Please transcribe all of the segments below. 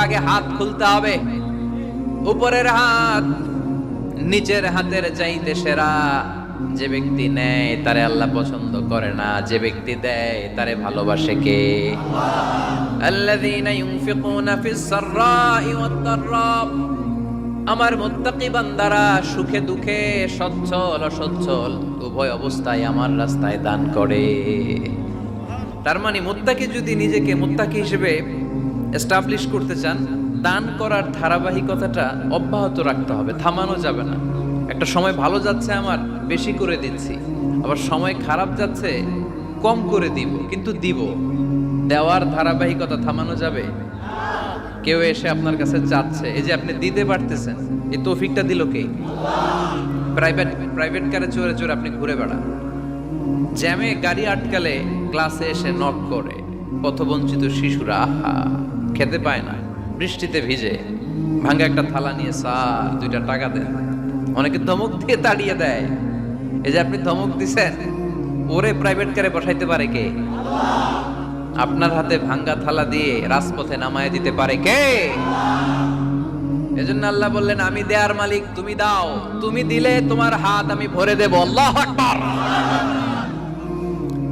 আগে হাত খুলতে হবে, উপরের হাত নিচের হাতের চাইতে সেরা। যে ব্যক্তি নেয় তারে আল্লাহ পছন্দ করে না, যে ব্যক্তি দেয় তারে ভালোবাসে কে? আল্লাযীনা ইউনফিকুনা ফিস সাররাই ওয়াদ দাররা। আমার মুত্তাকি বান্দারা সুখে দুঃখে, সচ্ছল অসচ্ছল উভয় অবস্থায় আমার রাস্তায় দান করে। তার মানে মুত্তাকি যদি নিজেকে মুত্তাকি হিসেবে এস্টাবলিশ করতে চান, দান করার ধারাবাহিকতাটা অব্যাহত রাখতে হবে, থামানো যাবে না। একটা সময় ভালো যাচ্ছে আমার, বেশি করে দিচ্ছি, আবার সময় খারাপ যাচ্ছে, কম করে দিব, কিন্তু দিব। দেওয়ার ধারাবাহিকতা থামানো যাবে? কেউ এসে আপনার কাছে চাচ্ছে, এই যে আপনি দিতে পারতেছেন, এই তৌফিকটা দিল কে? প্রাইভেট কারে চড়ে চড়ে আপনি ঘুরে বেড়ান, জ্যামে গাড়ি আটকালে ক্লাসে এসে নক করে, পথবঞ্চিত শিশুরা আহা খেতে পায় না, বৃষ্টিতে ভিজে ভাঙ্গা একটা থালা নিয়ে স্যার 2টা টাকা দেন, অনেকে ধমক দিয়ে তাড়িয়ে দেয়। এই যে আপনি ধমক দিছেন, ওরে প্রাইভেট কারে বসাইতে পারে কে? আপনার হাতে ভাঙ্গা থালা দিয়ে রাজপথে নামায় দিতে পারে কে? এজন্য আল্লাহ বললেন, আমি দেয়ার মালিক, তুমি দাও, তুমি দিলে তোমার হাত আমি ভরে দেব। আল্লাহু আকবার।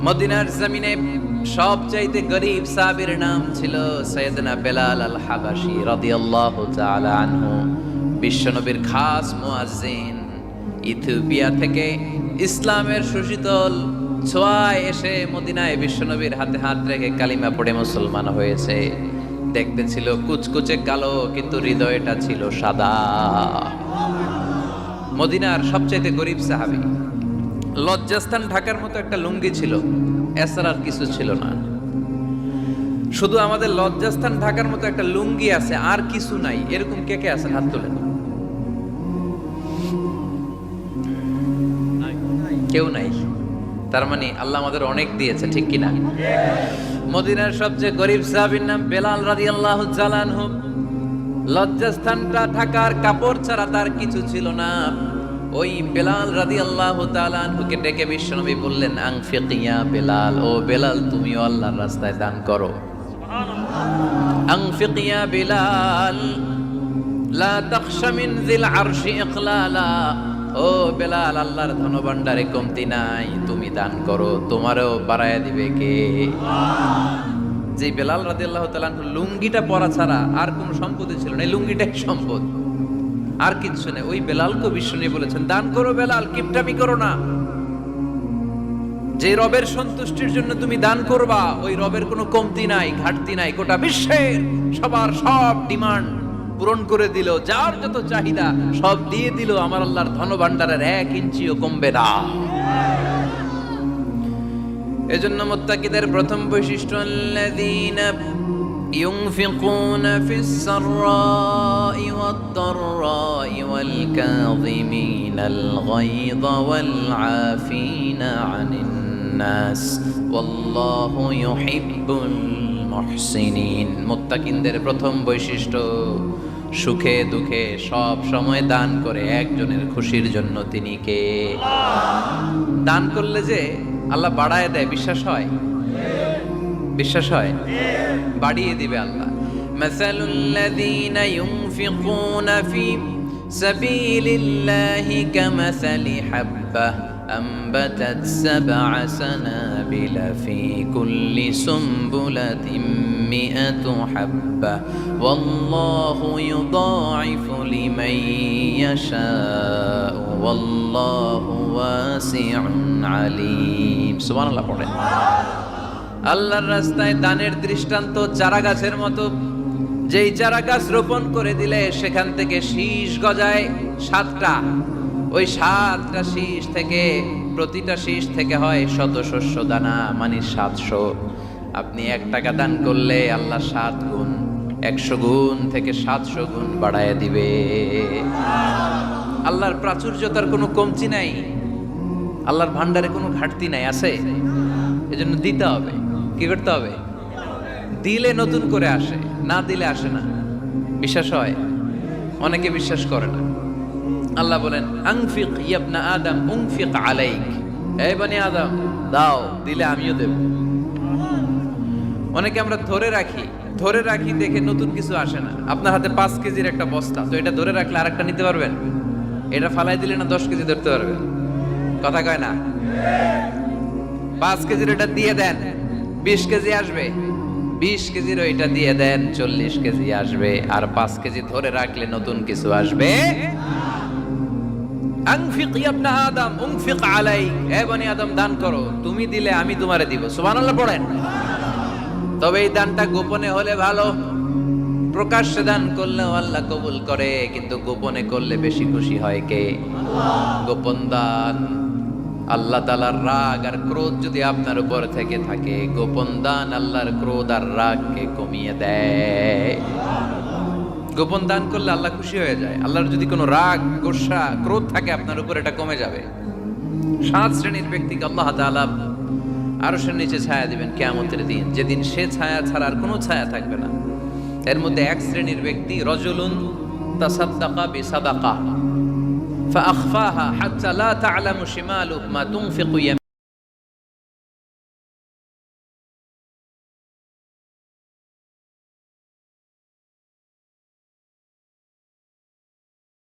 মদিনার জমিনে সবচাইতে গরীব সাহাবীর নাম ছিল সাইয়েদনা বেলাল আল হাবাশী রাদিয়াল্লাহু তাআলা আনহু। বিশ্বনবীর খাস মুয়াজ্জিন, ইথিওপিয়া থেকে ইসলামের সুশীতল ছোঁয়ায় এসে মদিনায় বিশ্বনবীর হাতে হাত রেখে কালিমা পড়ে মুসলমান হয়েছে। দেখতে ছিল কুচকুচে কালো, কিন্তু হৃদয়টা ছিল সাদা। মদিনার সবচাইতে গরীব সাহাবী। লজ্জাস্থান ঢাকার মতো একটা লুঙ্গি ছিল, এছাড়া আর কিছু ছিল না। শুধু আমাদের লজ্জাস্থান ঢাকার মতো একটা লুঙ্গি আছে, আর কিছু নাই। এরকম কে কে আছেন? হাত তোলেন। কেউ নাই। তার মানে আল্লাহ আমাদের অনেক দিয়েছে, ঠিক কিনা? মদিনার সবচেয়ে গরীব সাহাবীর নাম বেলাল রাদিয়াল্লাহু তাআলা আনহু। লজ্জাস্থানটা ঢাকার কাপড় ছাড়া তার কিছু ছিল না। ওই বেলাল রাদিয়াল্লাহু তাআলা আনহুকে ডেকে বিশ্বনবী বললেন, আনফিক ইয়া বেলাল, ও বেলাল তুমিও আল্লাহর রাস্তায় দান করো। আনফিক ইয়া বেলাল লা তাখশা মিন যিল আরশি ইকলালা। ও বেলাল, আল্লাহর ধনভাণ্ডারে কমতি নাই, তুমি দান করো, তোমারও বাড়ায়া দিবে কে? যে বেলাল রাদিয়াল্লাহু তাআলা আনহু লুঙ্গিটা পরা ছাড়া আর কোনো সম্পত্তি ছিল না, এই লুঙ্গিটাই সম্পদ, আর কিছু নেই। ওই বেলালকে বিশ্বনবী বলেছেন, দান করো বেলাল, কিপটামি করো না। যে রবের সন্তুষ্টির জন্য তুমি দান করবা, ওই রবের কোনো কমতি নাই, ঘাটতি নাই। গোটা বিশ্বের সবার সব ডিমান্ড পূরণ করে দিল, যার যত চাহিদা সব দিয়ে দিল, আমার আল্লাহর ধনভাণ্ডারের 1 ইঞ্চিও কমবে না। এজন্য মুত্তাকিদের প্রথম বৈশিষ্ট্য, আল্লাযীনা ইউনফিকুনা ফিস সাররাই ওয়াদ দাররাই ওয়াল কাযিমিনাল গায়যা ওয়াল আফিনা আনিন নাস ওয়াল্লাহু ইউহিব্বুল মুহসিনিন। মুত্তাকিনদের প্রথম বৈশিষ্ট্য, সুখে দুঃখে সব সময় দান করে একজনের খুশির জন্য। তিনি কে? দান করলে যে আল্লাহ বাড়ায় দেয়, বিশ্বাস হয়? বিশ্বাস হয়? বাড়িয়ে দিবে আল্লাহ। মাসালুল লাযীনা ইউনফিকুনা ফি সাবিলিল্লাহি কামাসালি হাব্বাহ أنبتت 7 سنابل في كل سنبلة 100 حبة والله يضاعف لمن يشاء والله واسع عليم। সুবহানাল্লাহ পড়েন। আল্লাহর রাস্তায় দানের দৃষ্টান্ত চারা গাছের মতো। যেই চারা গাছ রোপণ করে দিলে সেখান থেকে শীষ গজায় 7টা। ওই 7টা শীষ থেকে, প্রতিটা শীষ থেকে হয় 100 শস্য দানা, মানে 700। আপনি 1 টাকা দান করলে আল্লাহ 7 গুণ, 100 গুণ থেকে 700 গুণ বাড়ায় দিবে। আল্লাহর প্রাচুর্যতার কোনো কমতি নাই, আল্লাহর ভান্ডারে কোনো ঘাটতি নাই, আছে? এজন্য দিতে হবে। কি করতে হবে? দিলে নতুন করে আসে, না দিলে আসে না। বিশ্বাস হয়? অনেকে বিশ্বাস করে না। আল্লাহ বলেন, আনফিক ইয়া আদম উনফিক আলাইক। এই বনি আদম, দাও, দিলে আমিও দেব। অনেকে আমরা ধরে রাখি, ধরে রাখি দেখে নতুন কিছু আসে না। আপনার হাতে 5 কেজির একটা বস্তা, তো এটা ধরে রাখলে আরেকটা নিতে পারবেন? এটা ফালাই দিলে না 10 কেজি ধরতে পারবেন? কথা কয় না? 5 কেজির এটা দিয়ে দেন, 20 কেজি আসবে। 20 কেজির ওইটা দিয়ে দেন, 40 কেজি আসবে। আর 5 কেজি ধরে রাখলে নতুন কিছু আসবে। আনফিক ইয়া ইবনা আদম উনফিক আলাইক, হে বনি আদম দান করো, তুমি দিলে আমি তোমারে দিব। সুবহানাল্লাহ পড়েন। তবে এই দানটা গোপনে হলে ভালো, প্রকাশ্যে দান করলেও আল্লাহ কবুল করে, কিন্তু গোপনে করলে বেশি খুশি হয় কে? গোপন দান। আল্লাহ তাআলার রাগ আর ক্রোধ যদি আপনার উপর থেকে থাকে, গোপন দান আল্লাহর ক্রোধ আর রাগকে কমিয়ে দেয়। গোপন দান করলে আল্লাহ খুশি হয়ে যায়। আল্লাহর যদি কোনো রাগ, গোসা, ক্রোধ থাকে আপনার উপর, এটা কমে যাবে। 7 শ্রেণীর ব্যক্তিকে আল্লাহ তাআলা আরশের নিচে ছায়া দিবেন কিয়ামতের দিন, যেদিন সে ছায়া ছাড়া আর কোনো ছায়া থাকবে না। এর মধ্যে 1 শ্রেণীর ব্যক্তি, রজুলুন তাসাদ্দাকা বিসাদাকা ফাআখফাহা হাত্তা লা তা'লামু শিমালুহু মা তুনফিকু